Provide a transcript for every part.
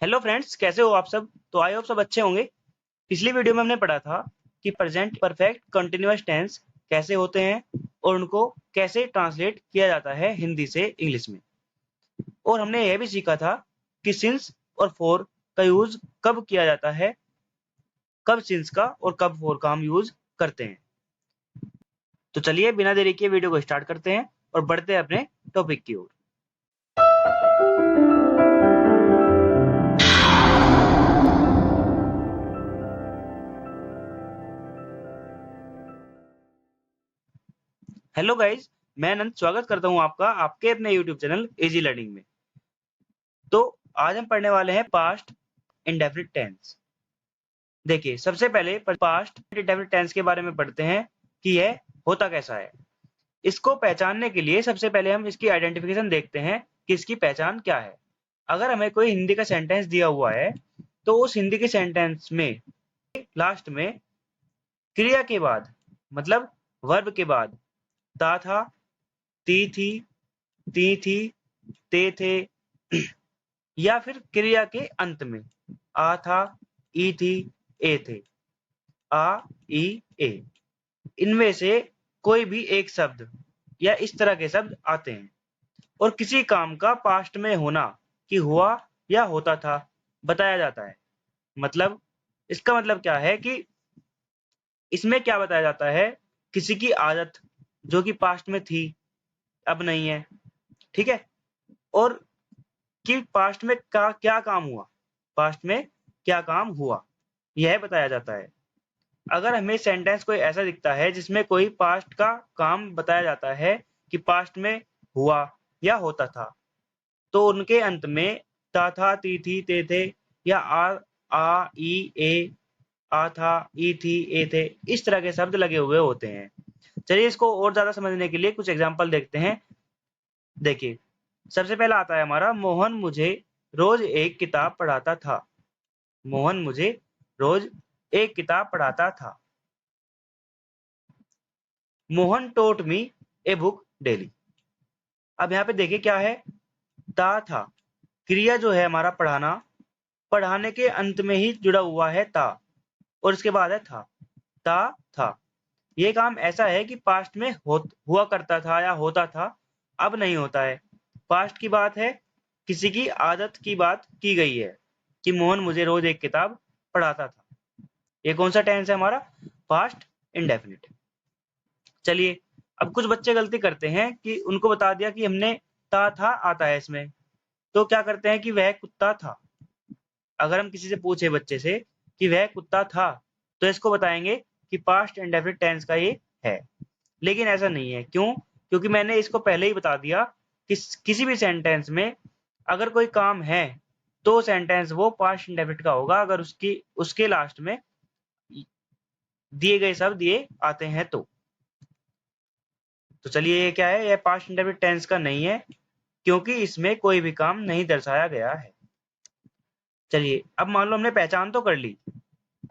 Hello friends, कैसे हो आप सब। तो आई होप सब अच्छे होंगे। पिछली वीडियो में हमने पढ़ा था कि प्रेजेंट परफेक्ट कंटिन्यूअस टेंस कैसे होते हैं और उनको कैसे ट्रांसलेट किया जाता है हिंदी से इंग्लिश में। और हमने यह भी सीखा था कि सिंस और फॉर का यूज कब किया जाता है, कब सिंस का और कब फॉर का हम यूज करते हैं। तो चलिए बिना देरी किए वीडियो को स्टार्ट करते हैं और बढ़ते हैं अपने टॉपिक की ओर। हेलो गाइज, मैं अनंत स्वागत करता हूं आपका आपके अपने यूट्यूब चैनल इजी लर्निंग में। तो आज हम पढ़ने वाले हैं पास्ट इंडेफिनिट टेंस। देखिए, सबसे पहले पास्ट इंडेफिनिट टेंस के बारे में पढ़ते हैं कि यह होता कैसा है। इसको पहचानने के लिए सबसे पहले हम इसकी आइडेंटिफिकेशन देखते हैं कि इसकी पहचान क्या है। अगर हमें कोई हिंदी का सेंटेंस दिया हुआ है तो उस हिंदी के सेंटेंस में लास्ट में क्रिया के बाद, मतलब वर्ब के बाद ता था, ती थी, ते थे, या फिर क्रिया के अंत में आ था, ई थी, ए थे, आ, ई, ए, इनमें से कोई भी एक शब्द या इस तरह के शब्द आते हैं और किसी काम का पास्ट में होना कि हुआ या होता था बताया जाता है। मतलब इसका मतलब क्या है कि इसमें क्या बताया जाता है, किसी की आदत जो कि पास्ट में थी अब नहीं है, ठीक है, और कि पास्ट में क्या काम हुआ, पास्ट में क्या काम हुआ, यह बताया जाता है। अगर हमें सेंटेंस कोई ऐसा दिखता है जिसमें कोई पास्ट का काम बताया जाता है कि पास्ट में हुआ या होता था, तो उनके अंत में ता था, ती थी, ते थे या आ ई ए, आ था, ई थी, ए थे, इस तरह के शब्द लगे हुए होते हैं। चलिए इसको और ज्यादा समझने के लिए कुछ एग्जाम्पल देखते हैं। देखिए, सबसे पहला आता है हमारा, मोहन मुझे रोज एक किताब पढ़ाता था। मोहन मुझे रोज एक किताब पढ़ाता था। मोहन टोट मी ए बुक डेली। अब यहाँ पे देखिए क्या है, ता था, क्रिया जो है हमारा पढ़ाना, पढ़ाने के अंत में ही जुड़ा हुआ है ता, और इसके बाद है था, ता था। ये काम ऐसा है कि पास्ट में हुआ करता था या होता था, अब नहीं होता है। पास्ट की बात है, किसी की आदत की बात की गई है कि मोहन मुझे रोज एक किताब पढ़ाता था। ये कौन सा टेंस है हमारा, पास्ट इंडेफिनिट। चलिए, अब कुछ बच्चे गलती करते हैं कि उनको बता दिया कि हमने ता था आता है इसमें, तो क्या करते हैं कि वह कुत्ता था। अगर हम किसी से पूछे बच्चे से कि वह कुत्ता था, तो इसको बताएंगे कि पास्ट इंडेफिनिट टेंस का ये है। लेकिन ऐसा नहीं है, क्यों? क्योंकि मैंने इसको पहले ही बता दिया कि किसी भी सेंटेंस में अगर कोई काम है तो सेंटेंस वो पास्ट इंडेफिनिट का होगा अगर उसके लास्ट में दिए गए शब्द ये आते हैं तो चलिए, ये क्या है, यह पास्ट इंडेफिनिट टेंस का नहीं है क्योंकि इसमें कोई भी काम नहीं दर्शाया गया है। चलिए, अब मान लो हमने पहचान तो कर ली।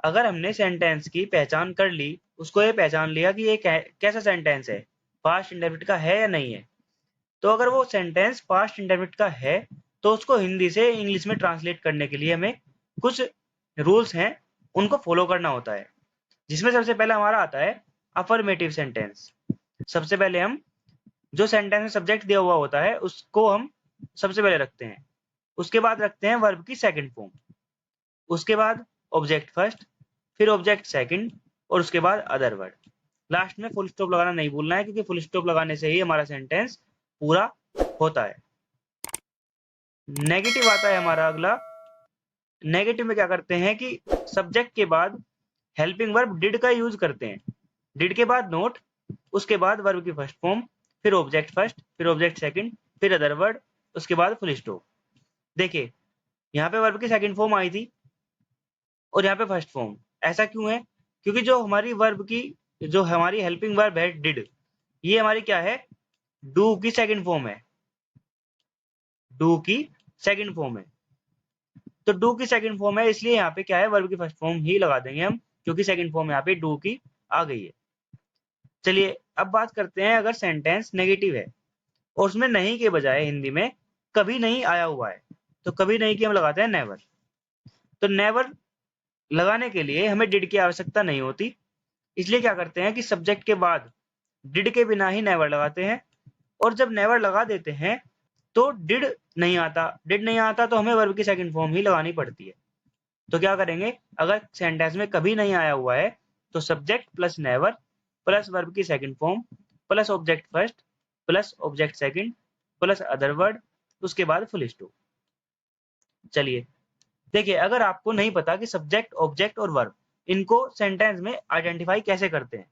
अगर हमने सेंटेंस की पहचान कर ली, उसको ये पहचान लिया कि ये कैसा सेंटेंस है, पास्ट इंडेफिनिट का है या नहीं है, तो अगर वो सेंटेंस पास्ट इंडेफिनिट का है तो उसको हिंदी से इंग्लिश में ट्रांसलेट करने के लिए हमें कुछ रूल्स हैं, उनको फॉलो करना होता है। जिसमें सबसे पहले हमारा आता है अफर्मेटिव सेंटेंस। सबसे पहले हम जो सेंटेंस में सब्जेक्ट दिया हुआ होता है उसको हम सबसे पहले रखते हैं। उसके बाद रखते हैं वर्ब की सेकंड फॉर्म, उसके बाद ऑब्जेक्ट फर्स्ट, फिर ऑब्जेक्ट सेकंड, और उसके बाद अदर वर्ड। लास्ट में फुल स्टॉप लगाना नहीं भूलना है क्योंकि फुल स्टॉप लगाने से ही हमारा सेंटेंस पूरा होता है। नेगेटिव आता है हमारा अगला। नेगेटिव में क्या करते हैं कि सब्जेक्ट के बाद हेल्पिंग वर्ब डिड का यूज करते हैं। डिड के बाद नोट, उसके बाद वर्ब की फर्स्ट फॉर्म, फिर ऑब्जेक्ट फर्स्ट, फिर ऑब्जेक्ट सेकंड, फिर अदर वर्ड, उसके बाद फुल स्टॉप। देखिए, यहाँ पे वर्ब की सेकंड फॉर्म आई थी और यहाँ पे फर्स्ट फॉर्म। ऐसा क्यों है? क्योंकि जो हमारी वर्ब की, जो हमारी हेल्पिंग वर्ब है डिड, ये हमारी क्या है, डू की सेकंड फॉर्म है। डू की सेकंड फॉर्म है, तो डू की सेकंड फॉर्म है, इसलिए यहाँ पे क्या है, वर्ब की फर्स्ट फॉर्म ही लगा देंगे हम, क्योंकि सेकंड फॉर्म यहाँ पे डू की आ गई है। चलिए, अब बात करते हैं अगर सेंटेंस नेगेटिव है और उसमें नहीं के बजाय हिंदी में कभी नहीं आया हुआ है, तो कभी नहीं की हम लगाते हैं नेवर। तो नेवर लगाने के लिए हमें डिड की आवश्यकता नहीं होती, इसलिए क्या करते हैं कि सब्जेक्ट के बाद डिड के बिना ही नेवर लगाते हैं, और जब नेवर लगा देते हैं तो डिड नहीं आता। डिड नहीं आता तो हमें वर्ब की सेकंड फॉर्म ही लगानी पड़ती है। तो क्या करेंगे, अगर सेंटेंस में कभी नहीं आया हुआ है तो subject plus never plus verb की second form plus object first plus object second plus other word, उसके बाद फुल स्टॉप। चलिए देखिए, अगर आपको नहीं पता कि सब्जेक्ट, ऑब्जेक्ट और वर्ब इनको सेंटेंस में आइडेंटिफाई कैसे करते हैं,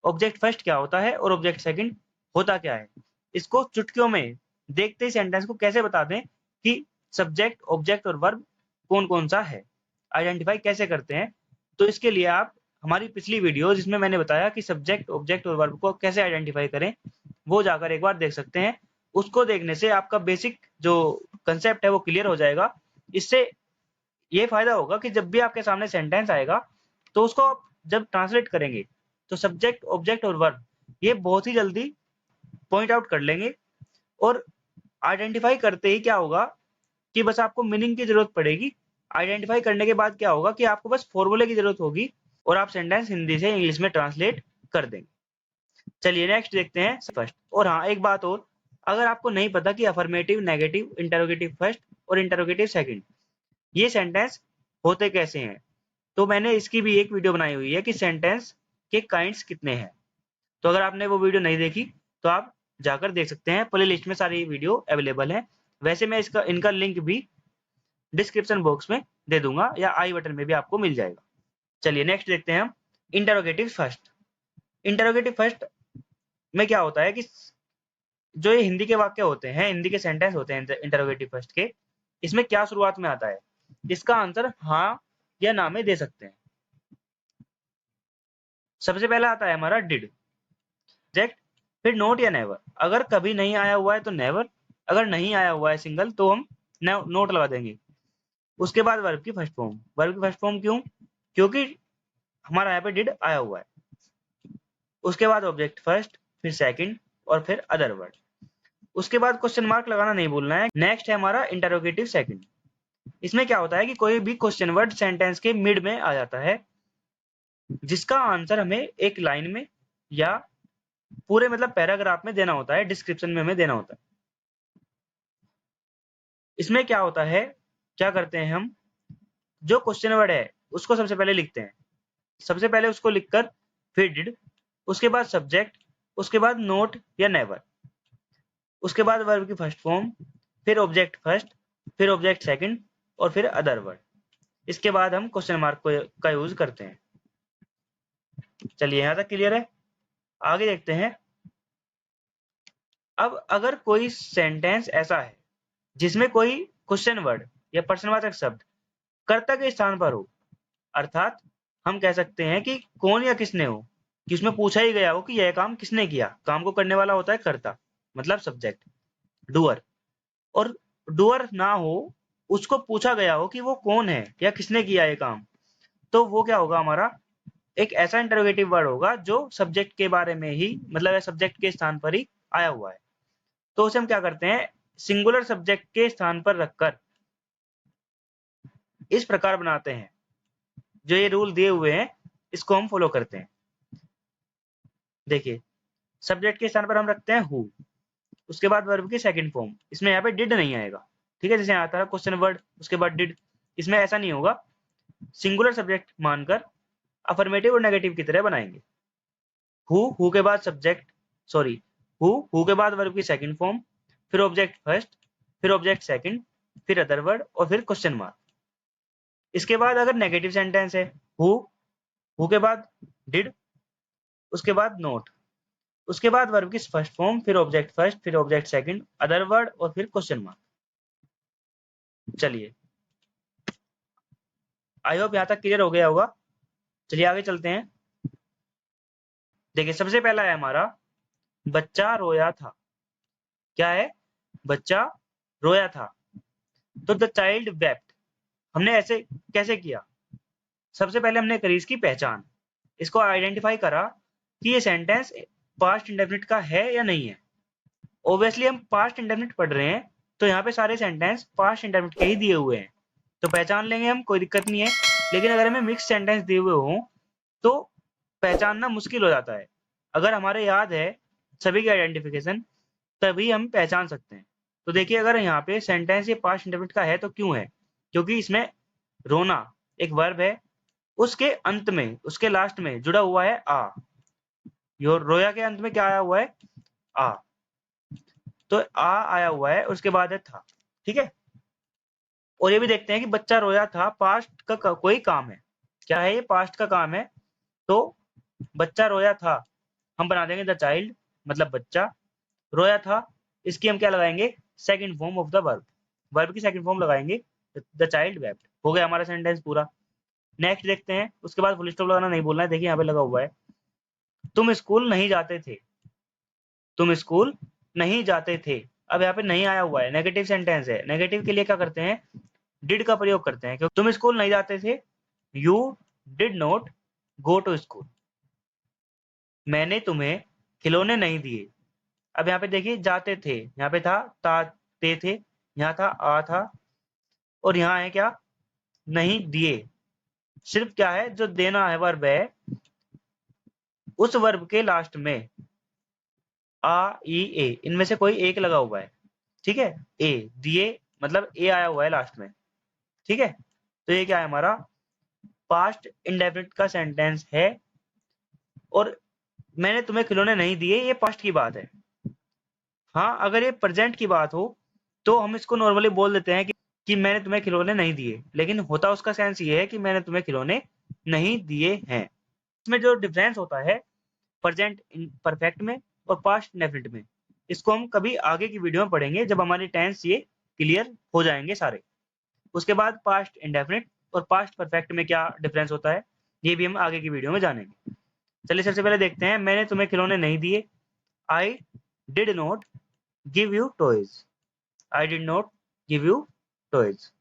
ऑब्जेक्ट फर्स्ट क्या होता है और ऑब्जेक्ट सेकंड होता क्या है, इसको चुटकियों में देखते ही सेंटेंस को कैसे बता दें कि सब्जेक्ट, ऑब्जेक्ट और वर्ब कौन कौन सा है, आइडेंटिफाई कैसे करते हैं, तो इसके लिए आप हमारी पिछली वीडियो जिसमें मैंने बताया कि सब्जेक्ट, ऑब्जेक्ट और वर्ब को कैसे आइडेंटिफाई करें, वो जाकर एक बार देख सकते हैं। उसको देखने से आपका बेसिक जो कंसेप्ट है वो क्लियर हो जाएगा। इससे ये फायदा होगा कि जब भी आपके सामने सेंटेंस आएगा तो उसको आप जब ट्रांसलेट करेंगे तो सब्जेक्ट, ऑब्जेक्ट और वर्ब ये बहुत ही जल्दी पॉइंट आउट कर लेंगे, और आइडेंटिफाई करते ही क्या होगा कि बस आपको मीनिंग की जरूरत पड़ेगी। आइडेंटिफाई करने के बाद क्या होगा कि आपको बस फॉर्मूले की जरूरत होगी और आप सेंटेंस हिंदी से इंग्लिश में ट्रांसलेट कर देंगे। चलिए नेक्स्ट देखते हैं फर्स्ट। और हाँ, एक बात और, अगर आपको नहीं पता कि अफर्मेटिव, नेगेटिव, इंटरोगेटिव फर्स्ट और इंटरोगेटिव सेकंड ये सेंटेंस होते कैसे हैं, तो मैंने इसकी भी एक वीडियो बनाई हुई है कि सेंटेंस के काइंड्स कितने हैं। तो अगर आपने वो वीडियो नहीं देखी तो आप जाकर देख सकते हैं, प्ले लिस्ट में सारी वीडियो अवेलेबल है। वैसे मैं इनका लिंक भी डिस्क्रिप्शन बॉक्स में दे दूंगा या आई बटन में भी आपको मिल जाएगा। चलिए नेक्स्ट देखते हैं हम इंटरोगेटिव फर्स्ट। इंटरोगेटिव फर्स्ट में क्या होता है कि जो ये हिंदी के वाक्य होते हैं, हिंदी के सेंटेंस होते हैं इंटरोगेटिव फर्स्ट के, इसमें क्या शुरुआत में आता है, इसका आंसर हाँ या ना में दे सकते हैं। सबसे पहला आता है हमारा डिड, सब्जेक्ट, फिर नोट या नेवर। अगर कभी नहीं आया हुआ है तो नेवर, अगर नहीं आया हुआ है सिंगल तो हम नोट लगा देंगे। उसके बाद वर्ब की फर्स्ट फॉर्म। वर्ब की फर्स्ट फॉर्म क्यों, क्योंकि हमारा यहाँ पे डिड आया हुआ है। उसके बाद ऑब्जेक्ट फर्स्ट, फिर सेकंड और फिर अदर वर्ड। उसके बाद क्वेश्चन मार्क लगाना नहीं भूलना है। नेक्स्ट है हमारा इंटरोगेटिव सेकंड। इसमें क्या होता है कि कोई भी क्वेश्चन वर्ड सेंटेंस के मिड में आ जाता है, जिसका आंसर हमें एक लाइन में या पूरे मतलब पैराग्राफ में देना होता है, डिस्क्रिप्शन में हमें देना होता है। इसमें क्या होता है, क्या करते हैं हम, जो क्वेश्चन वर्ड है उसको सबसे पहले लिखते हैं, सबसे पहले उसको लिखकर फिर डिड, उसके बाद सब्जेक्ट, उसके बाद नोट या नेवर, उसके बाद वर्ब की फर्स्ट फॉर्म, फिर ऑब्जेक्ट फर्स्ट, फिर ऑब्जेक्ट सेकंड और फिर अदर वर्ड। इसके बाद हम क्वेश्चन मार्क का यूज करते हैं। चलिए यहां तक क्लियर है, आगे देखते हैं। अब अगर कोई सेंटेंस ऐसा है जिसमें कोई क्वेश्चन वर्ड या प्रश्नवाचक शब्द कर्ता के स्थान पर हो, अर्थात हम कह सकते हैं कि कौन या किसने हो, कि उसमें पूछा ही गया हो कि यह काम किसने किया। काम को करने वाला होता है कर्ता, मतलब सब्जेक्ट, डूअर, और डूअर ना हो, उसको पूछा गया हो कि वो कौन है या किसने किया ये काम, तो वो क्या होगा, हमारा एक ऐसा इंटरोगेटिव वर्ड होगा जो सब्जेक्ट के बारे में ही, मतलब सब्जेक्ट के स्थान पर ही आया हुआ है। तो उसे हम क्या करते हैं, सिंगुलर सब्जेक्ट के स्थान पर रखकर इस प्रकार बनाते हैं। जो ये रूल दिए हुए हैं इसको हम फॉलो करते हैं। देखिए, सब्जेक्ट के स्थान पर हम रखते हैं हु, उसके बाद वर्ब की सेकंड फॉर्म। इसमें यहाँ पे डिड नहीं आएगा, ठीक है, जैसे आता है क्वेश्चन वर्ड उसके बाद डिड, इसमें ऐसा नहीं होगा। सिंगुलर सब्जेक्ट मानकर अफर्मेटिव और नेगेटिव की तरह बनाएंगे। हु के बाद सब्जेक्ट, सॉरी, हु के बाद वर्ब की सेकंड फॉर्म, फिर ऑब्जेक्ट फर्स्ट, फिर ऑब्जेक्ट सेकंड, फिर अदर वर्ड और फिर क्वेश्चन मार्क। इसके बाद अगर नेगेटिव सेंटेंस है, हु के बाद डिड, उसके बाद नोट, उसके बाद वर्ब की फर्स्ट फॉर्म, फिर ऑब्जेक्ट फर्स्ट, फिर ऑब्जेक्ट सेकंड, अदर वर्ड और फिर क्वेश्चन मार्क। चलिए, आई होप यहां तक क्लियर हो गया होगा। चलिए आगे चलते हैं। देखिए, सबसे पहला है हमारा बच्चा रोया था। क्या है, बच्चा रोया था। तो द चाइल्ड वेप्ट, हमने ऐसे कैसे किया, सबसे पहले हमने करी इसकी पहचान, इसको आइडेंटिफाई करा कि ये सेंटेंस पास्ट इंडेफिनिट का है या नहीं है। ऑब्वियसली हम पास्ट इंडेफिनिट पढ़ रहे हैं तो यहाँ पे सारे सेंटेंस पास्ट इंडेफिनिट के ही दिए हुए हैं, तो पहचान लेंगे हम, कोई दिक्कत नहीं है। लेकिन अगर हमें मिक्स सेंटेंस दिए हुए हों तो पहचानना मुश्किल हो जाता है। अगर हमारे याद है सभी के आइडेंटिफिकेशन तभी हम पहचान सकते हैं। तो देखिए अगर यहाँ पे सेंटेंस ये पास्ट इंडेफिनिट का है तो क्यों है? क्योंकि इसमें रोना एक वर्ब है, उसके अंत में, उसके लास्ट में जुड़ा हुआ है आ। यो रोया के अंत में क्या आया हुआ है? आ। तो आ आया हुआ है, उसके बाद है था। ठीक है। और ये भी देखते हैं कि बच्चा रोया था पास्ट का कोई काम है। क्या है ये? पास्ट का काम है। तो बच्चा रोया था हम बना देंगे द चाइल्ड, मतलब बच्चा रोया था। इसकी हम क्या लगाएंगे? Second form of the verb, verb की सेकंड फॉर्म लगाएंगे, द चाइल्ड वेप्ट। हो गया हमारा सेंटेंस पूरा। नेक्स्ट देखते हैं, उसके बाद फुल स्टॉप लगाना नहीं बोलना है। देखिए यहाँ पे लगा हुआ है, तुम स्कूल नहीं जाते थे, तुम स्कूल नहीं जाते थे। अब यहाँ पे नहीं आया हुआ है, नेगेटिव सेंटेंस है। नेगेटिव के लिए क्या करते हैं? डिड का प्रयोग करते हैं, क्योंकि तुम स्कूल नहीं जाते थे, you did not go to school. मैंने तुम्हें खिलौने नहीं दिए। अब यहाँ पे देखिए जाते थे, यहाँ पे था ता ते थे, यहाँ था आ था, और यहाँ है क्या? नहीं दिए। सिर्फ क्या है जो देना है वर्ब है, उस वर्ब के लास्ट में आ ई ए इनमें से कोई एक लगा हुआ है। ठीक है। ए दिए मतलब ए आया हुआ है लास्ट में। ठीक है। तो ये क्या है? हमारा पास्ट इंडेफिनिट का सेंटेंस है। और मैंने तुम्हें खिलौने नहीं दिए, ये पास्ट की बात है। हाँ, अगर ये प्रेजेंट की बात हो तो हम इसको नॉर्मली बोल देते हैं कि मैंने तुम्हें खिलौने नहीं दिए, लेकिन होता उसका सेंस ये है कि मैंने तुम्हें खिलौने नहीं दिए हैं। इसमें जो डिफरेंस होता है प्रेजेंट परफेक्ट में और पास्ट इंडेफिनिट में, इसको हम कभी आगे की वीडियो में पढ़ेंगे जब हमारी टेंस ये क्लियर हो जाएंगे सारे। उसके बाद पास्ट इंडेफिनिट और पास्ट परफेक्ट में क्या डिफरेंस होता है ये भी हम आगे की वीडियो में जानेंगे। चलिए सबसे पहले देखते हैं, मैंने तुम्हें खिलौने नहीं दिए। I did not give you toys. I did not give you toys.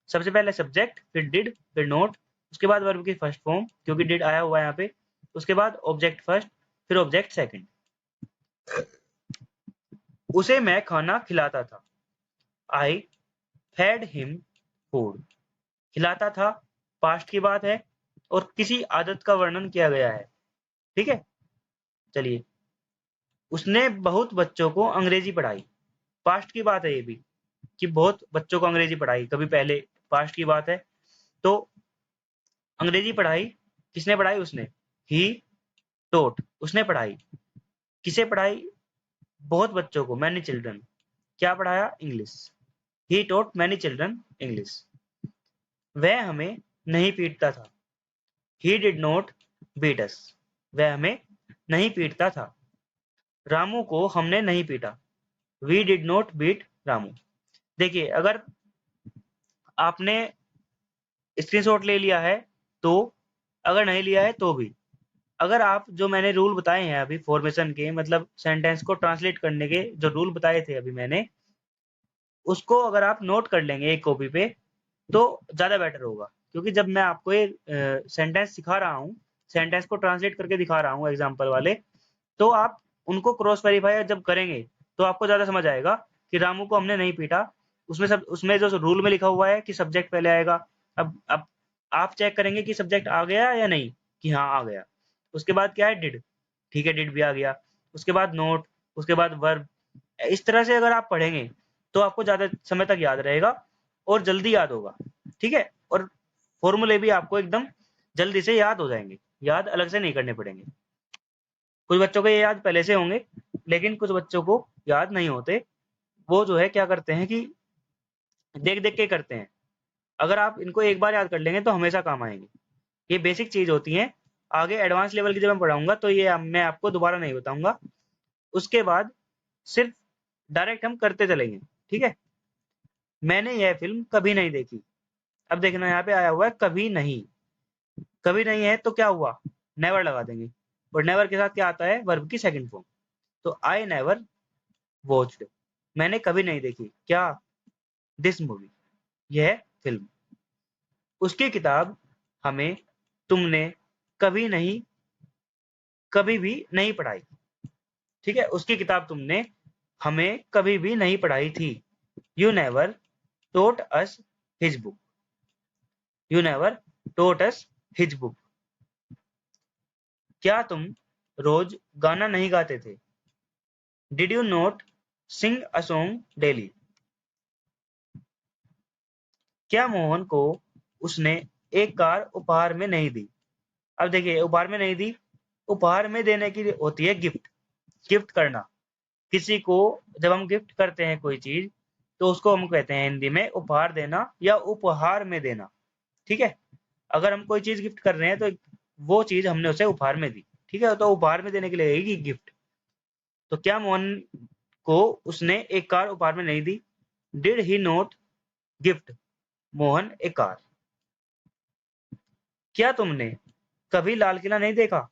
सबसे पहले सब्जेक्ट, फिर डिड, फिर नॉट, उसके बाद वर्ब की फर्स्ट फॉर्म क्योंकि डिड आया हुआ है यहाँ पे, उसके बाद ऑब्जेक्ट फर्स्ट, फिर ऑब्जेक्ट सेकंड। उसे मैं खाना खिलाता था। आई फेड हिम फूड। खिलाता था पास्ट की बात है और किसी आदत का वर्णन किया गया है। ठीक है। चलिए, उसने बहुत बच्चों को अंग्रेजी पढ़ाई। पास्ट की बात है ये भी, कि बहुत बच्चों को अंग्रेजी पढ़ाई, कभी पहले पास्ट की बात है। तो अंग्रेजी पढ़ाई किसने पढ़ाई? उसने। ही टोट, उसने पढ़ाई। किसे पढ़ाई? बहुत बच्चों को, मैनी चिल्ड्रन। क्या पढ़ाया? English. He taught many children English. वह हमें नहीं पीटता था। He did not beat us. वह हमें नहीं पीटता था। रामू को हमने नहीं पीटा। We did not beat Ramu. देखिए अगर आपने स्क्रीनशॉट ले लिया है तो, अगर नहीं लिया है तो भी, अगर आप जो मैंने रूल बताए हैं अभी फॉर्मेशन के, मतलब सेंटेंस को ट्रांसलेट करने के जो रूल बताए थे अभी मैंने, उसको अगर आप नोट कर लेंगे एक कॉपी पे तो ज़्यादा बेटर होगा। क्योंकि जब मैं आपको ये सेंटेंस सिखा रहा हूँ, सेंटेंस को ट्रांसलेट करके दिखा रहा हूँ एग्जाम्पल वाले, तो आप उनको क्रॉस वेरीफाई जब करेंगे तो आपको ज़्यादा समझ आएगा कि रामू को हमने नहीं पीटा। उसमें जो रूल में लिखा हुआ है कि सब्जेक्ट पहले आएगा। अब आप चेक करेंगे कि सब्जेक्ट आ गया या नहीं, कि हाँ आ गया। उसके बाद क्या है? डिड। ठीक है, डिड भी आ गया। उसके बाद नोट, उसके बाद वर्ब। इस तरह से अगर आप पढ़ेंगे तो आपको ज़्यादा समय तक याद रहेगा और जल्दी याद होगा। ठीक है। और फॉर्मूले भी आपको एकदम जल्दी से याद हो जाएंगे, याद अलग से नहीं करने पड़ेंगे। कुछ बच्चों को ये याद पहले से होंगे, लेकिन कुछ बच्चों को याद नहीं होते। वो जो है क्या करते हैं कि देख देख के करते हैं। अगर आप इनको एक बार याद कर लेंगे तो हमेशा काम आएंगे। ये बेसिक चीज होती है। आगे एडवांस लेवल की जब मैं पढ़ाऊंगा तो ये मैं आपको दोबारा नहीं बताऊंगा। उसके बाद सिर्फ डायरेक्ट हम करते चलेंगे। ठीक है। मैंने यह फिल्म कभी नहीं देखी। अब देखना यहाँ पे आया हुआ है कभी नहीं। कभी नहीं है तो क्या हुआ? नेवर लगा देंगे। और नेवर के साथ क्या आता है? वर्ब की सेकंड फॉर्म। तो आई नेवर वॉच्ड। मैंने कभी नहीं देखी क्या? दिस मूवी, यह फिल्म। उसकी किताब हमें तुमने कभी भी नहीं पढ़ाई। ठीक है। उसकी किताब तुमने हमें कभी भी नहीं पढ़ाई थी। You never taught us his book. You never taught us his book. क्या तुम रोज गाना नहीं गाते थे? Did you not sing a song daily? क्या मोहन को उसने एक कार उपहार में नहीं दी? अब देखिए, उपहार में नहीं दी, उपहार में देने की होती है गिफ्ट। गिफ्ट करना, किसी को जब हम गिफ्ट करते हैं कोई चीज, तो उसको हम कहते हैं हिंदी में उपहार देना या उपहार में देना। ठीक है, अगर हम कोई चीज गिफ्ट कर रहे हैं तो वो चीज हमने उसे उपहार में दी। ठीक है, तो उपहार में देने के लिए लगेगी गिफ्ट। तो क्या मोहन को उसने एक कार उपहार में नहीं दी? Did he not gift Mohan a car? क्या तुमने कभी लाल किला नहीं देखा?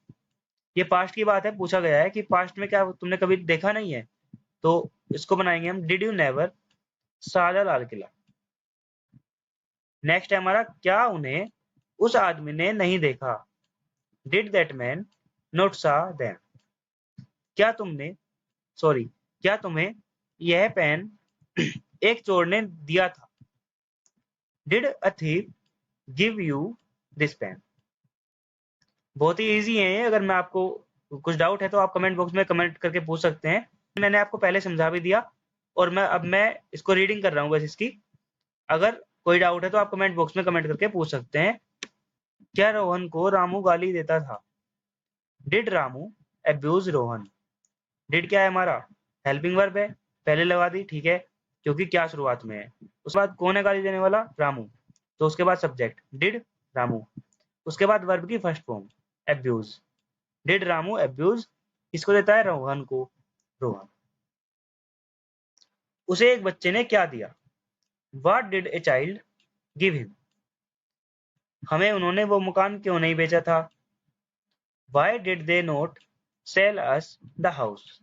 ये पास्ट की बात है, पूछा गया है कि पास्ट में क्या तुमने कभी देखा नहीं है, तो इसको बनाएंगे हम डिड यू नेवर सा द लाल किला। नेक्स्ट है हमारा, क्या उन्हें उस आदमी ने नहीं देखा? डिड दैट मैन नॉट सा देम? क्या तुमने सॉरी क्या तुम्हें यह पेन एक चोर ने दिया था? Did a thief give you this pen? बहुत ही इजी है ये। अगर मैं आपको कुछ डाउट है तो आप कमेंट बॉक्स में कमेंट करके पूछ सकते हैं। मैंने आपको पहले समझा भी दिया और मैं इसको रीडिंग कर रहा हूँ बस इसकी। अगर कोई डाउट है तो आप कमेंट बॉक्स में कमेंट करके पूछ सकते हैं। क्या रोहन को रामू गाली देता था? Did Ramu abuse Rohan? Did क्या है हमारा? हेल्पिंग वर्ब है, पहले लगा दी, ठीक है, क्योंकि क्या शुरुआत में है। उसके बाद कौन है गाली देने वाला? रामू। तो उसके बाद सब्जेक्ट डिड रामू, उसके बाद वर्ब की first form abuse. Did Ramu abuse? किसको देता है? रोहन को। रोहन। उसे एक बच्चे ने क्या दिया? What did a child give him? हमें उन्होंने वो मकान क्यों नहीं बेचा था? Why did they not sell us the house?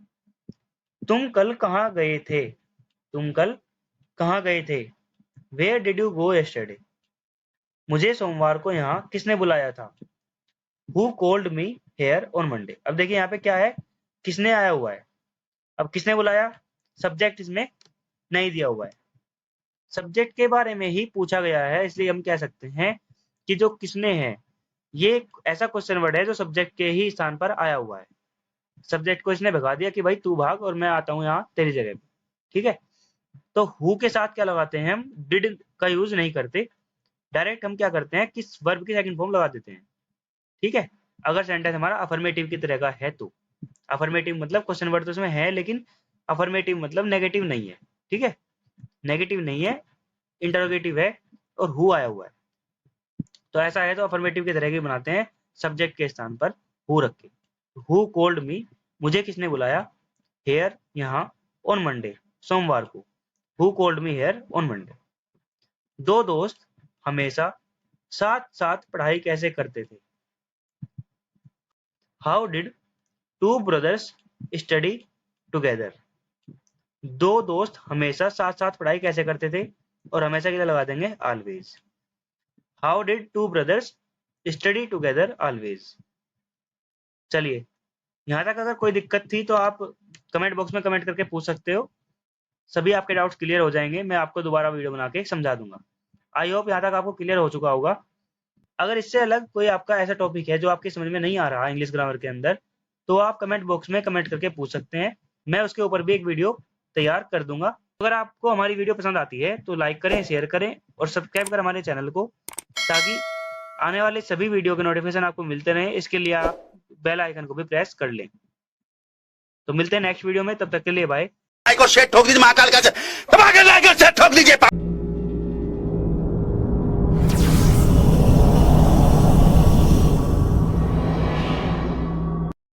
तुम कल कहाँ गए थे? तुम कल कहाँ गए थे? Where did you go yesterday? मुझे सोमवार को यहाँ किसने बुलाया था? Who called me here on Monday? अब देखिए यहाँ पे क्या है, किसने आया हुआ है। अब किसने बुलाया? सब्जेक्ट इसमें नहीं दिया हुआ है। सब्जेक्ट के बारे में ही पूछा गया है, इसलिए हम कह सकते हैं कि जो किसने है ये एक ऐसा क्वेश्चन वर्ड है जो सब्जेक्ट के ही स्थान पर आया हुआ है। सब्जेक्ट को इसने भगा दिया कि भाई तू भाग और मैं आता हूँ यहाँ तेरी जगह पे। ठीक है, तो हु के साथ क्या लगाते हैं हम? डिड का यूज नहीं करते, डायरेक्ट हम क्या करते हैं कि वर्ब की सेकंड फॉर्म लगा देते हैं। ठीक है, अगर सेंटेंस हमारा अफर्मेटिव की तरह का है तो। अफर्मेटिव मतलब क्वेश्चन वर्ड तो इसमें है, लेकिन अफर्मेटिव मतलब नेगेटिव नहीं है। ठीक है, नेगेटिव नहीं है, इंटरोगेटिव है और हु आया हुआ है। तो ऐसा है तो अफर्मेटिव की तरह की बनाते हैं, सब्जेक्ट के स्थान पर हु रख के। हु कॉल्ड मी? मुझे किसने बुलाया? हेयर यहाँ, ऑन मंडे सोमवार को। Who called me here on Monday? दो दोस्त हमेशा साथ साथ पढ़ाई कैसे करते थे? How did two brothers study together? दो दोस्त हमेशा साथ साथ पढ़ाई कैसे करते थे? और हमेशा के लिए लगा देंगे always. How did two brothers study together always? चलिए, यहाँ तक अगर कोई दिक्कत थी तो आप कमेंट बॉक्स में कमेंट करके पूछ सकते हो। सभी आपके डाउट्स क्लियर हो जाएंगे, मैं आपको दोबारा वीडियो बना के समझा दूंगा। आई होप यहाँ तक आपको क्लियर हो चुका होगा। अगर इससे अलग कोई आपका ऐसा टॉपिक है जो आपकी समझ में नहीं आ रहा इंग्लिश ग्रामर के अंदर, तो आप कमेंट बॉक्स में कमेंट करके पूछ सकते हैं, मैं उसके ऊपर भी एक वीडियो तैयार कर दूंगा। अगर आपको हमारी वीडियो पसंद आती है तो लाइक करें, शेयर करें और सब्सक्राइब करें हमारे चैनल को, ताकि आने वाले सभी वीडियो के नोटिफिकेशन आपको मिलते रहें। इसके लिए आप बेल आइकन को भी प्रेस कर लें। तो मिलते हैं नेक्स्ट वीडियो में, तब तक के लिए बाय। को सेट ठोक दीजिए महाकाल का, ठोक दीजिए।